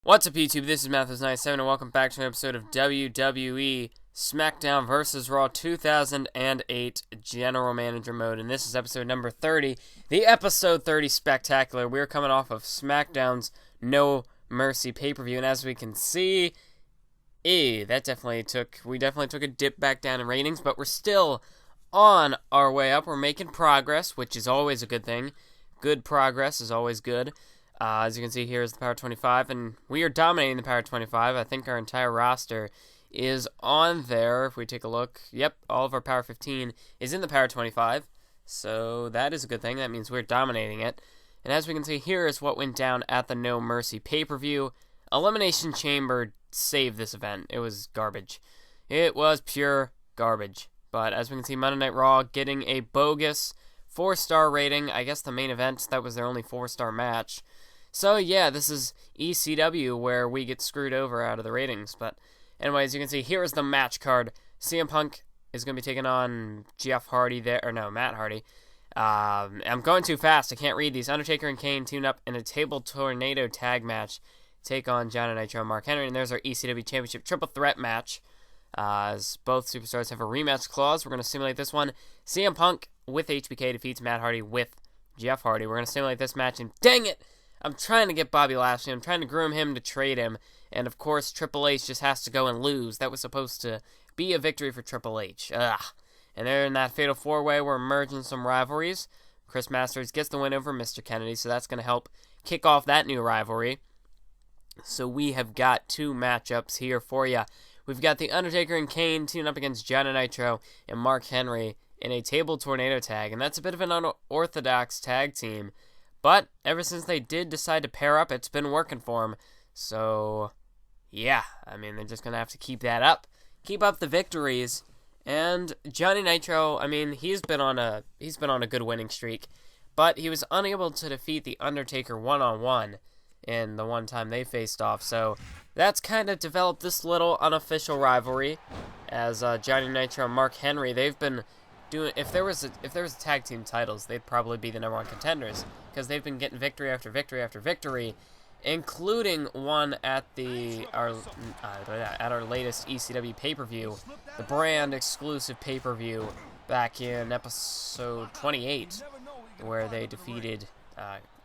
What's up, YouTube? This is Mathis97, and welcome back to an episode of WWE Smackdown vs. Raw 2008 General Manager Mode, and this is episode number 30, the episode 30 Spectacular. We're coming off of Smackdown's No Mercy pay-per-view, and as we can see, we definitely took a dip back down in ratings, but we're still on our way up. We're making progress, which is always a good thing. Good progress is always good. As you can see here is the Power 25, and we are dominating the Power 25. I think our entire roster is on there. If we take a look, yep, all of our Power 15 is in the Power 25, so that is a good thing. That means we're dominating it. And as we can see here is what went down at the No Mercy pay-per-view. Elimination Chamber saved this event. It was garbage. It was pure garbage. But as we can see, Monday Night Raw getting a bogus 4-star rating. I guess the main event, that was their only 4-star match. So yeah, this is ECW where we get screwed over out of the ratings. But anyways, you can see here is the match card. CM Punk is going to be taking on Jeff Hardy there, or no, Matt Hardy. I'm going too fast. I can't read these. Undertaker and Kane tune up in a table tornado tag match. Take on Johnny Nitro and Mark Henry. And there's our ECW Championship Triple Threat match. As both superstars have a rematch clause. We're going to simulate this one. CM Punk with HBK defeats Matt Hardy with Jeff Hardy. We're going to simulate this match. And dang it! I'm trying to get Bobby Lashley. I'm trying to groom him to trade him. And, of course, Triple H just has to go and lose. That was supposed to be a victory for Triple H. Ugh. And there in that Fatal 4-Way, we're merging some rivalries. Chris Masters gets the win over Mr. Kennedy, so that's going to help kick off that new rivalry. So we have got two matchups here for you. We've got The Undertaker and Kane teaming up against Johnny Nitro and Mark Henry in a table tornado tag. And that's a bit of an unorthodox tag team. But ever since they did decide to pair up, it's been working for them. So, yeah, I mean, they're just going to have to keep that up. Keep up the victories. And Johnny Nitro, I mean, he's been on a good winning streak. But he was unable to defeat The Undertaker one-on-one in the one time they faced off. So that's kind of developed this little unofficial rivalry. As Johnny Nitro and Mark Henry, they've been doing, if there was tag team titles, they'd probably be the number one contenders, because they've been getting victory after victory after victory, including one at our latest ECW pay-per-view, the brand exclusive pay-per-view back in episode 28, where they defeated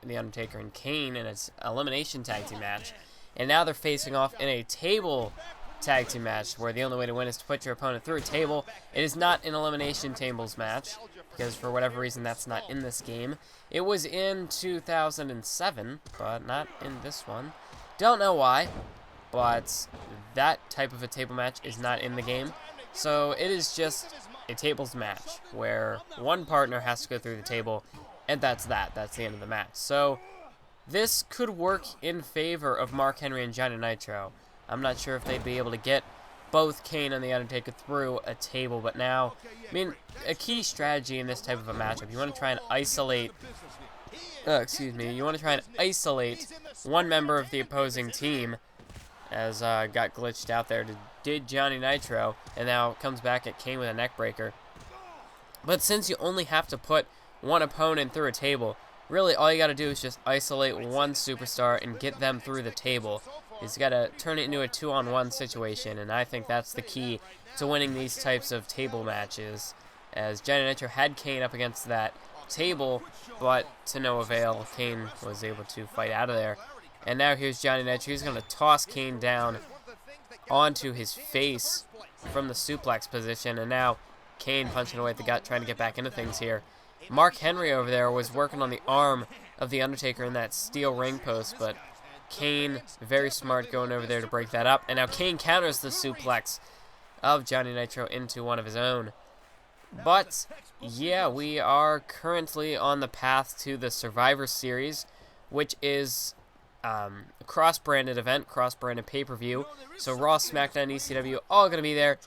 The Undertaker and Kane in its elimination tag team match, and now they're facing off in a table tag team match where the only way to win is to put your opponent through a table. It is not an elimination tables match because for whatever reason that's not in this game. It was in 2007, but not in this one. Don't know why, but that type of a table match is not in the game. So it is just a tables match where one partner has to go through the table, and that's that. That's the end of the match. So this could work in favor of Mark Henry and Johnny Nitro. I'm not sure if they'd be able to get both Kane and The Undertaker through a table, but now, I mean, a key strategy in this type of a matchup, you want to try and isolate, you want to try and isolate one member of the opposing team, as got glitched out there, did Johnny Nitro, and now comes back at Kane with a neck breaker. But since you only have to put one opponent through a table, really all you got to do is just isolate one superstar and get them through the table. He's got to turn it into a 2-on-1 situation, and I think that's the key to winning these types of table matches, as Johnny Nitro had Kane up against that table, but to no avail. Kane was able to fight out of there. And now here's Johnny Nitro. He's going to toss Kane down onto his face from the suplex position, and now Kane punching away at the gut, trying to get back into things here. Mark Henry over there was working on the arm of The Undertaker in that steel ring post, but Kane, very smart, going over there to break that up. And now Kane counters the suplex of Johnny Nitro into one of his own. But, yeah, we are currently on the path to the Survivor Series, which is a cross-branded event, cross-branded pay-per-view. So Raw, SmackDown, ECW, all going to be there.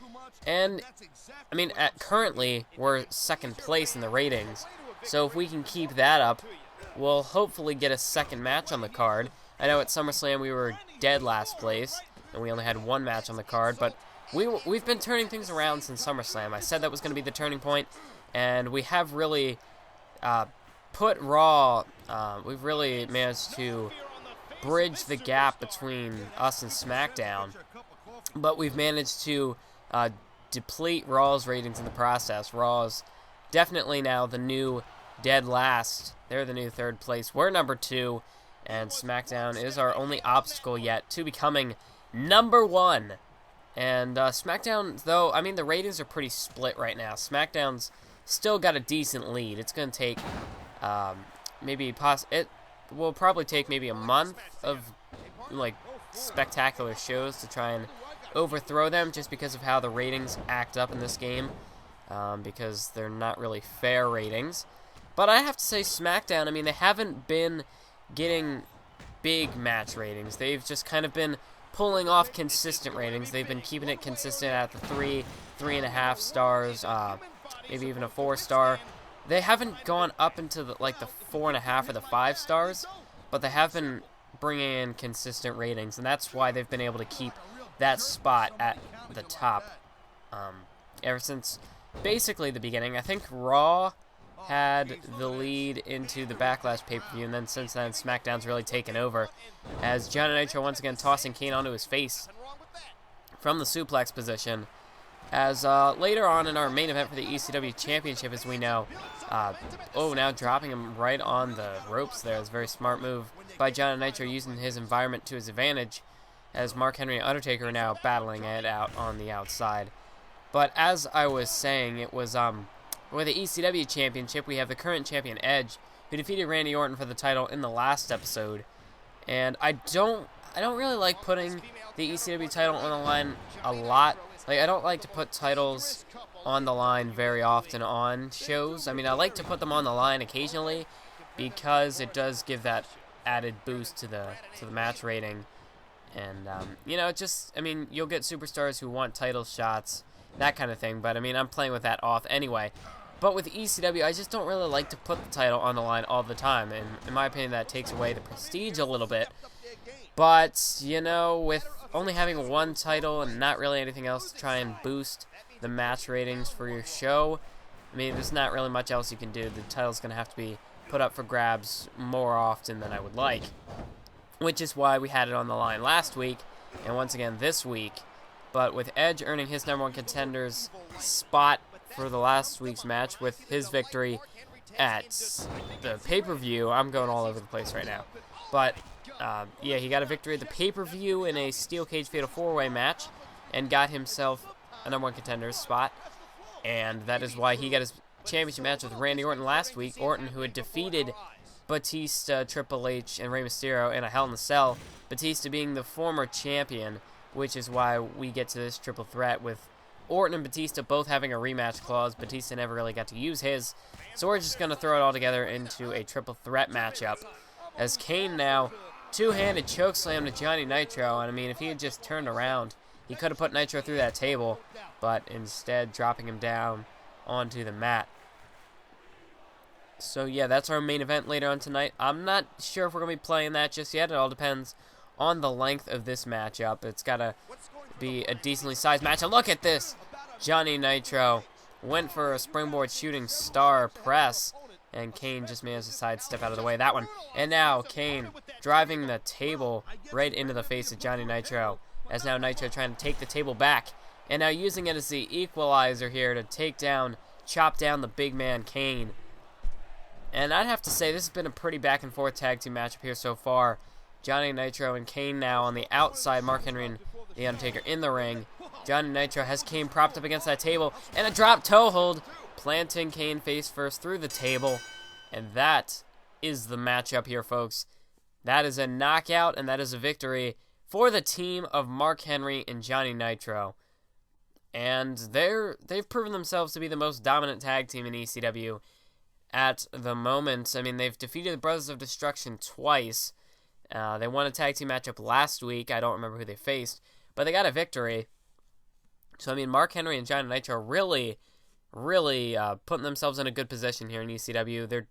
And, I mean, currently, we're second place in the ratings. So if we can keep that up, we'll hopefully get a second match on the card. I know at SummerSlam we were dead last place, and we only had one match on the card, but we've been turning things around since SummerSlam. I said that was going to be the turning point, and we have really put Raw, we've really managed to bridge the gap between us and SmackDown, but we've managed to deplete Raw's ratings in the process. Raw's definitely now the new dead last. They're the new third place. We're number 2, and SmackDown is our only obstacle yet to becoming number 1. And SmackDown, though, I mean, the ratings are pretty split right now. SmackDown's still got a decent lead. It's going to take it will probably take maybe a month of like spectacular shows to try and overthrow them, just because of how the ratings act up in this game, because they're not really fair ratings. But I have to say, SmackDown, I mean, they haven't been getting big match ratings. They've just kind of been pulling off consistent ratings. They've been keeping it consistent at the 3.5 stars, maybe even a 4-star. They haven't gone up into the 4.5 or the 5 stars, but they have been bringing in consistent ratings, and that's why they've been able to keep that spot at the top ever since basically the beginning. I think Raw had the lead into the Backlash pay-per-view, and then since then SmackDown's really taken over, as Johnny Nitro once again tossing Kane onto his face from the suplex position. As later on in our main event for the ECW Championship, as we know, now dropping him right on the ropes there. It's a very smart move by Johnny Nitro, using his environment to his advantage, as Mark Henry and Undertaker are now battling it out on the outside. But as I was saying, it was with the ECW Championship, we have the current champion Edge, who defeated Randy Orton for the title in the last episode. And I don't really like putting the ECW title on the line a lot. Like, I don't like to put titles on the line very often on shows. I mean, I like to put them on the line occasionally, because it does give that added boost to the match rating. And you'll get superstars who want title shots, that kind of thing. But I mean, I'm playing with that off anyway. But with ECW, I just don't really like to put the title on the line all the time, and in my opinion, that takes away the prestige a little bit. But, with only having one title and not really anything else to try and boost the match ratings for your show, I mean, there's not really much else you can do. The title's going to have to be put up for grabs more often than I would like, which is why we had it on the line last week, and once again this week. But with Edge earning his number 1 contender's spot for the last week's match with his victory at the pay-per-view, I'm going all over the place right now. But he got a victory at the pay-per-view in a steel cage fatal 4-way match and got himself a number 1 contender's spot. And that is why he got his championship match with Randy Orton last week. Orton, who had defeated Batista, Triple H, and Rey Mysterio in a Hell in a Cell. Batista being the former champion, which is why we get to this triple threat with Orton and Batista both having a rematch clause. Batista never really got to use his, so we're just going to throw it all together into a triple threat matchup. As Kane now two-handed chokeslam to Johnny Nitro, and I mean, if he had just turned around, he could have put Nitro through that table, but instead dropping him down onto the mat. So yeah, that's our main event later on tonight. I'm not sure if we're going to be playing that just yet. It all depends on the length of this matchup. It's got to be a decently sized match. And look at this! Johnny Nitro went for a springboard shooting star press, and Kane just managed to sidestep out of the way of that one. And now Kane driving the table right into the face of Johnny Nitro, as now Nitro trying to take the table back, and now using it as the equalizer here to chop down the big man Kane. And I'd have to say this has been a pretty back and forth tag team matchup here so far. Johnny Nitro and Kane now on the outside, Mark Henry and The Undertaker in the ring. Johnny Nitro has Kane propped up against that table, and a drop toe hold, planting Kane face first through the table. And that is the matchup here, folks. That is a knockout, and that is a victory for the team of Mark Henry and Johnny Nitro. And they've proven themselves to be the most dominant tag team in ECW at the moment. I mean, they've defeated the Brothers of Destruction twice. They won a tag team matchup last week. I don't remember who they faced, but they got a victory. So, I mean, Mark Henry and Johnny Nitro really putting themselves in a good position here in ECW. They're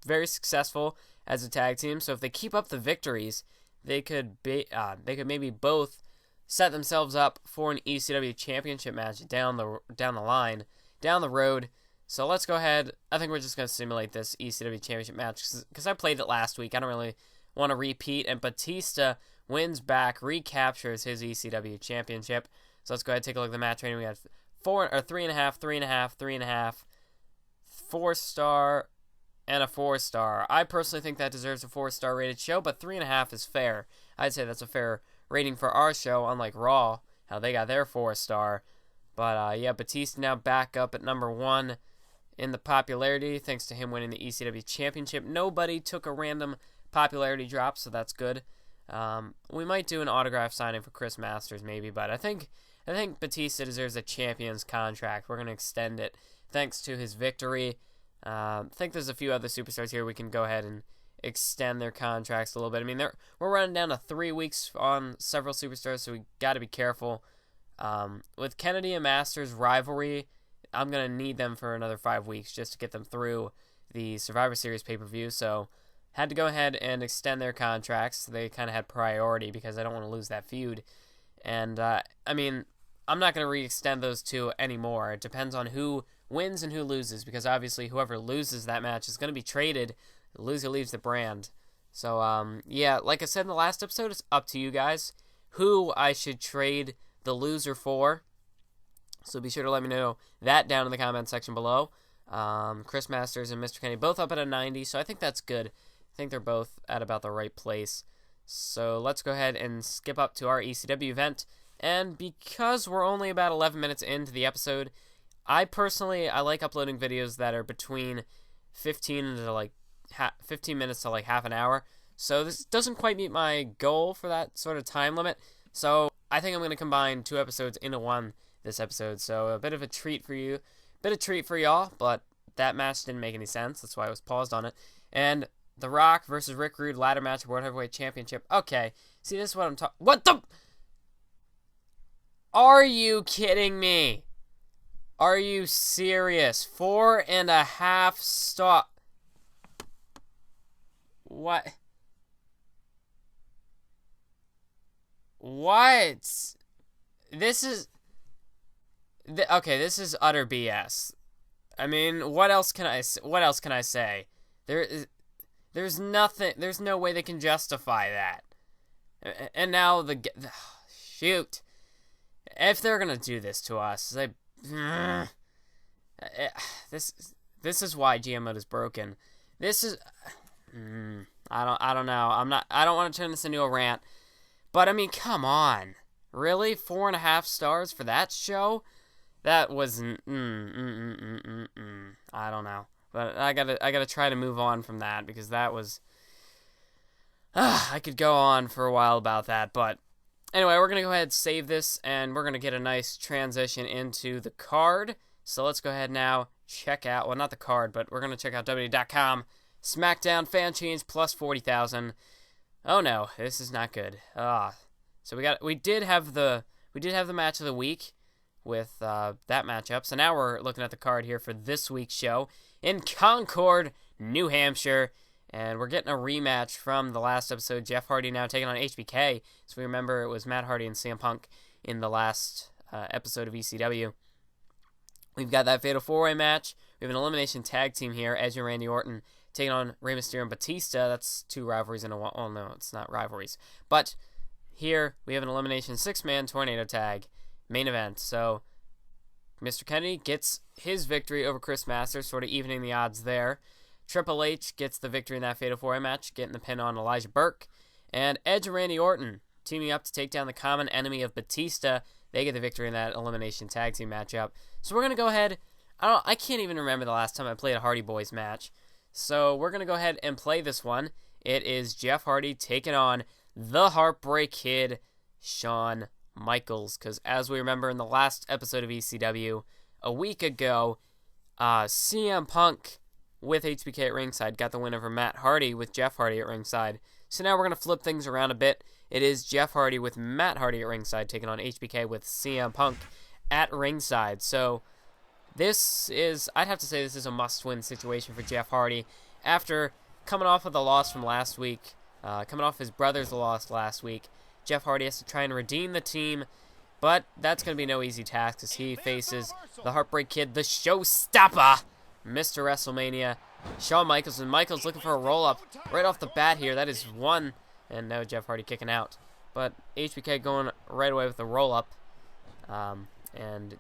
very successful as a tag team, so if they keep up the victories, they could maybe both set themselves up for an ECW championship match down the road. So let's go ahead. I think we're just going to simulate this ECW championship match because I played it last week. I don't really want to repeat, and Batista wins back, recaptures his ECW championship. So let's go ahead and take a look at the match rating. We got 3.5, 3.5, 3.5, 4-star, and a 4-star. I personally think that deserves a 4-star rated show, but 3.5 is fair. I'd say that's a fair rating for our show, unlike Raw, how they got their 4-star. But yeah, Batista now back up at number 1 in the popularity, thanks to him winning the ECW championship. Nobody took a random popularity drop, so that's good. We might do an autograph signing for Chris Masters, maybe, but I think Batista deserves a champion's contract. We're going to extend it thanks to his victory. I think there's a few other superstars here we can go ahead and extend their contracts a little bit. I mean, we're running down to 3 weeks on several superstars, so we got to be careful. With Kennedy and Masters rivalry, I'm going to need them for another 5 weeks just to get them through the Survivor Series pay-per-view, so had to go ahead and extend their contracts. They kind of had priority because I don't want to lose that feud. And, I mean, I'm not going to re-extend those two anymore. It depends on who wins and who loses, because obviously whoever loses that match is going to be traded. The loser leaves the brand. So, yeah, like I said in the last episode, it's up to you guys who I should trade the loser for. So be sure to let me know that down in the comment section below. Chris Masters and Mr. Kennedy both up at a 90, so I think that's good. I think they're both at about the right place. So let's go ahead and skip up to our ECW event. And because we're only about 11 minutes into the episode, I like uploading videos that are between 15 minutes to like half an hour. So this doesn't quite meet my goal for that sort of time limit. So I think I'm going to combine 2 episodes into one this episode. So a bit of a treat for you, for y'all, but that match didn't make any sense. That's why I was paused on it. And The Rock versus Rick Rude ladder match, World Heavyweight Championship. Okay, see, this is what I'm talking. What the? Are you kidding me? Are you serious? 4.5 star. What? What? This is... Okay, this is utter BS. I mean, what else can I say? There's nothing, there's no way they can justify that. And now shoot. If they're going to do this to us, this is why GM is broken. This is I don't know. I don't want to turn this into a rant. But I mean, come on. Really? 4.5 stars for that show? That was I don't know. But I gotta try to move on from that, because that was I could go on for a while about that, but anyway, we're gonna go ahead and save this, and we're gonna get a nice transition into the card. So let's go ahead now, check out, well, not the card, but we're gonna check out WWE.com. Smackdown fan change plus 40,000. Oh no, this is not good. So we did have the match of the week with that matchup. So now we're looking at the card here for this week's show in Concord, New Hampshire, and we're getting a rematch from the last episode. Jeff Hardy now taking on HBK. So we remember it was Matt Hardy and CM Punk in the last episode of ECW. We've got that Fatal 4-Way match. We have an elimination tag team here, Edge and Randy Orton taking on Rey Mysterio and Batista. That's 2 rivalries in a one. Oh no, it's not rivalries. But here we have an elimination 6-man tornado tag main event. So Mr. Kennedy gets his victory over Chris Masters, sort of evening the odds there. Triple H gets the victory in that Fatal 4-Way match, getting the pin on Elijah Burke. And Edge and Randy Orton teaming up to take down the common enemy of Batista. They get the victory in that elimination tag team matchup. So we're going to go ahead. I can't even remember the last time I played a Hardy Boys match. So we're going to go ahead and play this one. It is Jeff Hardy taking on the Heartbreak Kid, Shawn Michaels. Because as we remember in the last episode of ECW, a week ago, CM Punk with HBK at ringside got the win over Matt Hardy with Jeff Hardy at ringside. So now we're going to flip things around a bit. It is Jeff Hardy with Matt Hardy at ringside taking on HBK with CM Punk at ringside. So this is, I'd have to say this is a must-win situation for Jeff Hardy. After coming off of the loss from last week, coming off his brother's loss last week, Jeff Hardy has to try and redeem the team, but that's going to be no easy task as he faces the Heartbreak Kid, the showstopper, Mr. WrestleMania, Shawn Michaels. And Michaels looking for a roll-up right off the bat here. That is one. And now Jeff Hardy kicking out. But HBK going right away with the roll-up. And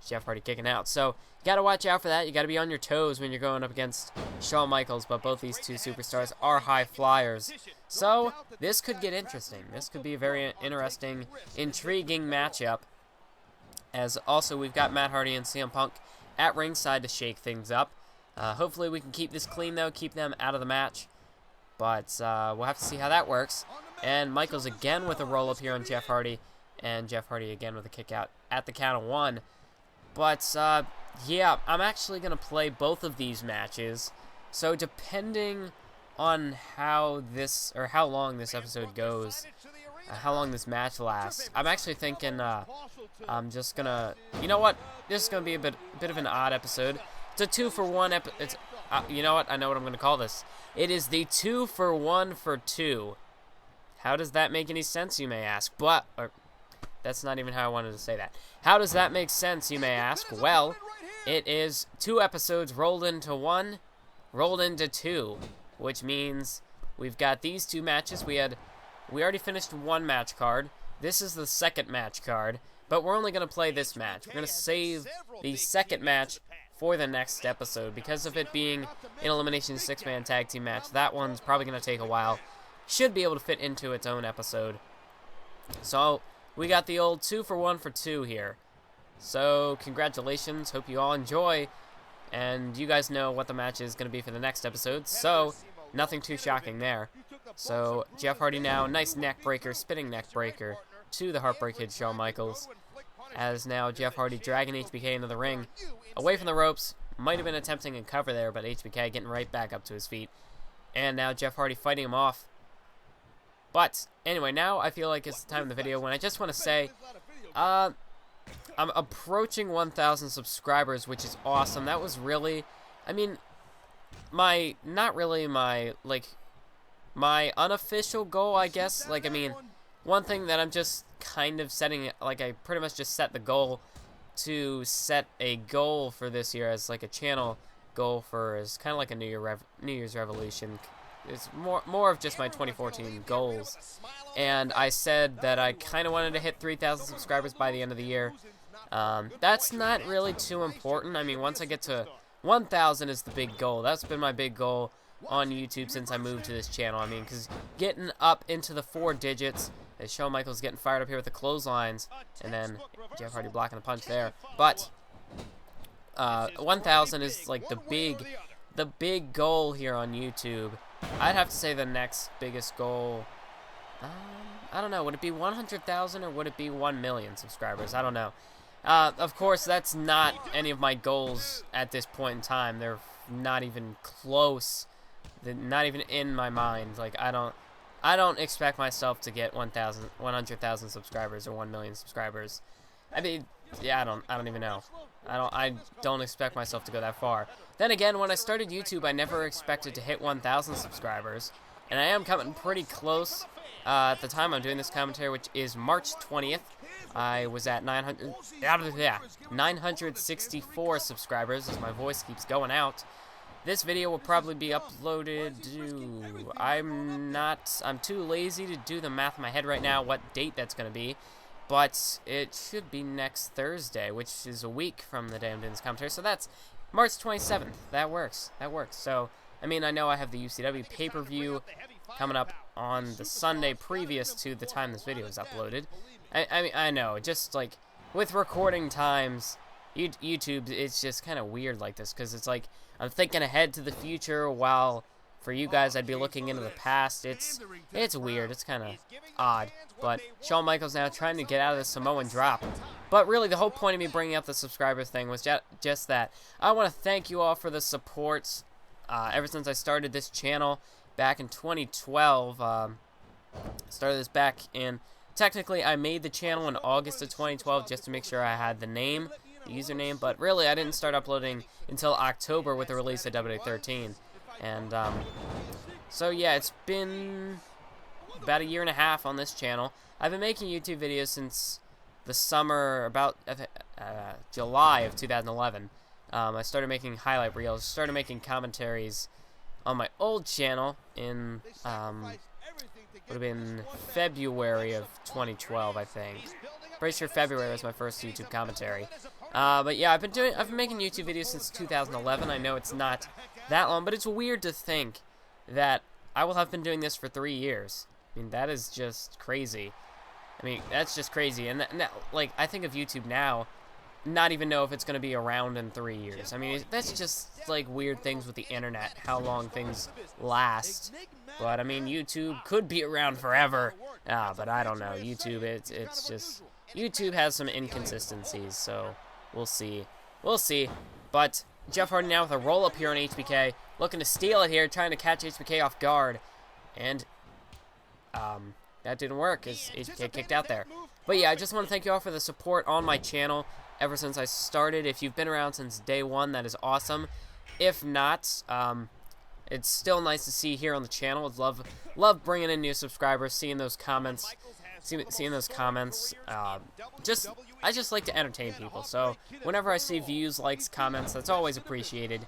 Jeff Hardy kicking out. So you got to watch out for that. You got to be on your toes when you're going up against Shawn Michaels. But both these two superstars are high flyers. So this could get interesting. This could be a very interesting, intriguing matchup. As also we've got Matt Hardy and CM Punk at ringside to shake things up. Hopefully we can keep this clean, though. Keep them out of the match. But we'll have to see how that works. And Michaels again with a roll-up here on Jeff Hardy. And Jeff Hardy again with a kick out at the count of 1. But, yeah, I'm actually going to play both of these matches. So depending on how long this episode goes, how long this match lasts, I'm actually thinking I'm just going to, you know what, this is going to be a bit of an odd episode. It's a 2-for-1 episode. You know what, I know what I'm going to call this. It is the 2-for-1 for 2. How does that make any sense, you may ask? But, that's not even how I wanted to say that. How does that make sense, you may ask? Well, it is 2 episodes rolled into 1, rolled into 2, which means we've got these 2 matches. We already finished 1 match card. This is the 2nd match card, but we're only going to play this match. We're going to save the 2nd match for the next episode because of it being an elimination 6-man tag team match. That one's probably going to take a while. Should be able to fit into its own episode. So we got the old 2-for-1 for 2 here. So congratulations. Hope you all enjoy. And you guys know what the match is going to be for the next episode. So nothing too shocking there. So Jeff Hardy now, nice neck breaker, spinning neck breaker to the Heartbreak Kid Shawn Michaels. As now Jeff Hardy dragging HBK into the ring. Away from the ropes. Might have been attempting a cover there, but HBK getting right back up to his feet. And now Jeff Hardy fighting him off. But anyway, now I feel like it's the time in the video when I just want to say, I'm approaching 1,000 subscribers, which is awesome. That was really, I mean, not really my unofficial goal, I guess. Like, I mean, one thing that I'm just kind of setting, like, I pretty much just set the goal to set a goal for this year as, like, a channel goal for, as kind of like a New Year's revolution. It's more of just my 2014 goals. And I said that I kind of wanted to hit 3,000 subscribers by the end of the year. That's not really too important. I mean, once I get to 1,000 is the big goal. That's been my big goal on YouTube since I moved to this channel. I mean, because getting up into the 4 digits, as Shawn Michaels getting fired up here with the clotheslines, and then Jeff Hardy blocking a punch there. But 1,000 is like the big goal here on YouTube. I'd have to say the next biggest goal, I don't know, would it be 100,000 or would it be 1 million subscribers? I don't know. Of course, that's not any of my goals at this point in time. They're not even close. They're not even in my mind. Like, I don't expect myself to get 100,000 subscribers or 1 million subscribers. I mean, yeah, I don't even know. I don't expect myself to go that far. Then again, when I started YouTube, I never expected to hit 1,000 subscribers, and I am coming pretty close. At the time I'm doing this commentary, which is March 20th, I was at 964 subscribers, as my voice keeps going out. This video will probably be uploaded to, I'm too lazy to do the math in my head right now, what date that's going to be. But it should be next Thursday, which is a week from the day I'm doing this commentary. So that's March 27th. That works. So, I mean, I know I have the UCW pay-per-view coming up on the Sunday previous to the time this video is uploaded. I mean, I know. Just, like, with recording times, YouTube, it's just kind of weird like this. Because it's like, I'm thinking ahead to the future while for you guys, I'd be looking into the past. It's weird. It's kind of odd. But Shawn Michaels now trying to get out of the Samoan drop. But really, the whole point of me bringing up the subscriber thing was just that. I want to thank you all for the support ever since I started this channel back in 2012. Started this back in... Technically, I made the channel in August of 2012 just to make sure I had the name, the username. But really, I didn't start uploading until October with the release of WWE 13. And, so yeah, it's been about a year and a half on this channel. I've been making YouTube videos since the summer, about July of 2011. I started making highlight reels, started making commentaries on my old channel in, would have been February of 2012, I think. Pretty sure February was my first YouTube commentary. But yeah, I've been making YouTube videos since 2011. I know it's not that long, but it's weird to think that I will have been doing this for 3 years. I mean, that is just crazy. I mean, that's just crazy. And like, I think of YouTube now, not even know if it's going to be around in 3 years. I mean, that's just like weird things with the internet, how long things last. But I mean, YouTube could be around forever. But I don't know. YouTube, it's just, YouTube has some inconsistencies, so we'll see. We'll see. But Jeff Hardy now with a roll-up here on HBK, looking to steal it here, trying to catch HBK off guard. And that didn't work as HBK kicked out there. But yeah, I just want to thank you all for the support on my channel ever since I started. If you've been around since day one, that is awesome. If not, it's still nice to see here on the channel. I'd love bringing in new subscribers, seeing those comments. Seeing those comments, I just like to entertain people. So whenever I see views, likes, comments, that's always appreciated.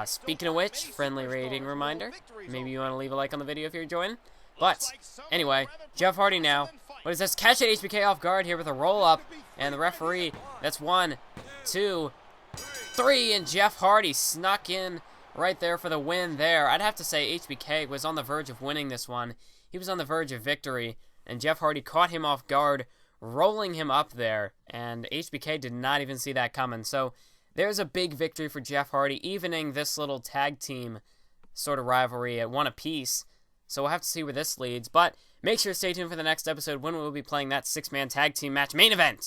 Speaking of which, friendly rating reminder. Maybe you want to leave a like on the video if you're enjoying. But anyway, Jeff Hardy now. What is this? Catch it, HBK off guard here with a roll up, and the referee. That's 1, 2, 3, and Jeff Hardy snuck in right there for the win. There, I'd have to say HBK was on the verge of winning this one. He was on the verge of victory. And Jeff Hardy caught him off guard, rolling him up there, and HBK did not even see that coming. So there's a big victory for Jeff Hardy, evening this little tag team sort of rivalry at 1 apiece. So we'll have to see where this leads. But make sure to stay tuned for the next episode when we'll be playing that 6-man tag team match main event.